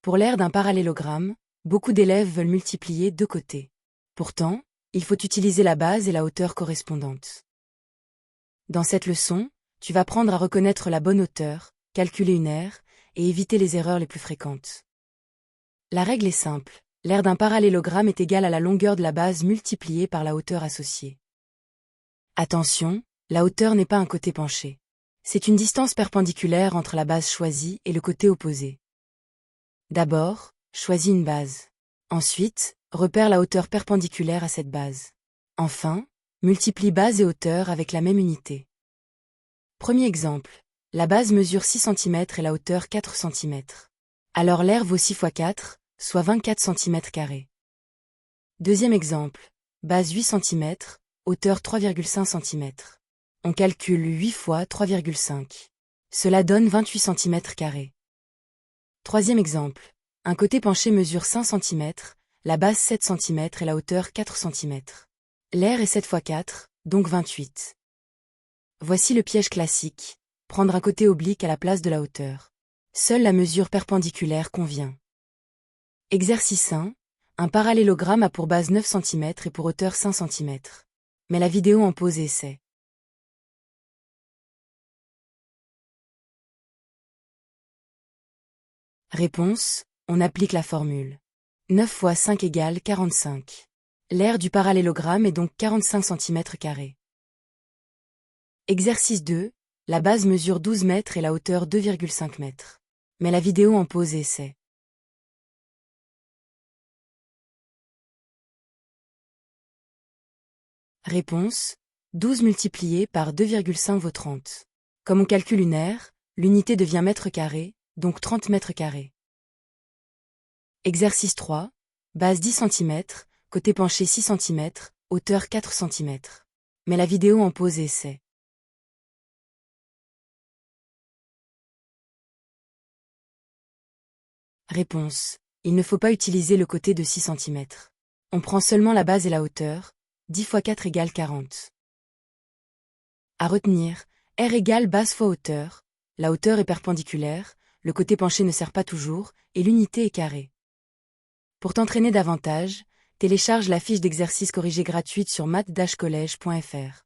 Pour l'aire d'un parallélogramme, beaucoup d'élèves veulent multiplier deux côtés. Pourtant, il faut utiliser la base et la hauteur correspondantes. Dans cette leçon, tu vas apprendre à reconnaître la bonne hauteur, calculer une aire, et éviter les erreurs les plus fréquentes. La règle est simple, l'aire d'un parallélogramme est égale à la longueur de la base multipliée par la hauteur associée. Attention, la hauteur n'est pas un côté penché. C'est une distance perpendiculaire entre la base choisie et le côté opposé. D'abord, choisis une base. Ensuite, repère la hauteur perpendiculaire à cette base. Enfin, multiplie base et hauteur avec la même unité. Premier exemple, la base mesure 6 cm et la hauteur 4 cm. Alors l'aire vaut 6 x 4, soit 24 cm². Deuxième exemple, base 8 cm, hauteur 3,5 cm. On calcule 8 fois 3,5. Cela donne 28 cm². Troisième exemple, un côté penché mesure 5 cm, la base 7 cm et la hauteur 4 cm. L'aire est 7 x 4, donc 28. Voici le piège classique, prendre un côté oblique à la place de la hauteur. Seule la mesure perpendiculaire convient. Exercice 1, un parallélogramme a pour base 9 cm et pour hauteur 5 cm. Mais la vidéo en pause et essai. Réponse, on applique la formule. 9 fois 5 égale 45. L'aire du parallélogramme est donc 45 cm². Exercice 2, la base mesure 12 mètres et la hauteur 2,5 mètres. Mais la vidéo en pause et essai. Réponse, 12 multiplié par 2,5 vaut 30. Comme on calcule une aire, l'unité devient mètre carré, donc 30 mètres carrés. Exercice 3, base 10 cm, côté penché 6 cm, hauteur 4 cm. Mais la vidéo en pause et essai. Réponse, il ne faut pas utiliser le côté de 6 cm. On prend seulement la base et la hauteur, 10 x 4 égale 40. À retenir, R égale base fois hauteur, la hauteur est perpendiculaire, le côté penché ne sert pas toujours, et l'unité est carré. Pour t'entraîner davantage, télécharge la fiche d'exercice corrigée gratuite sur math-college.fr.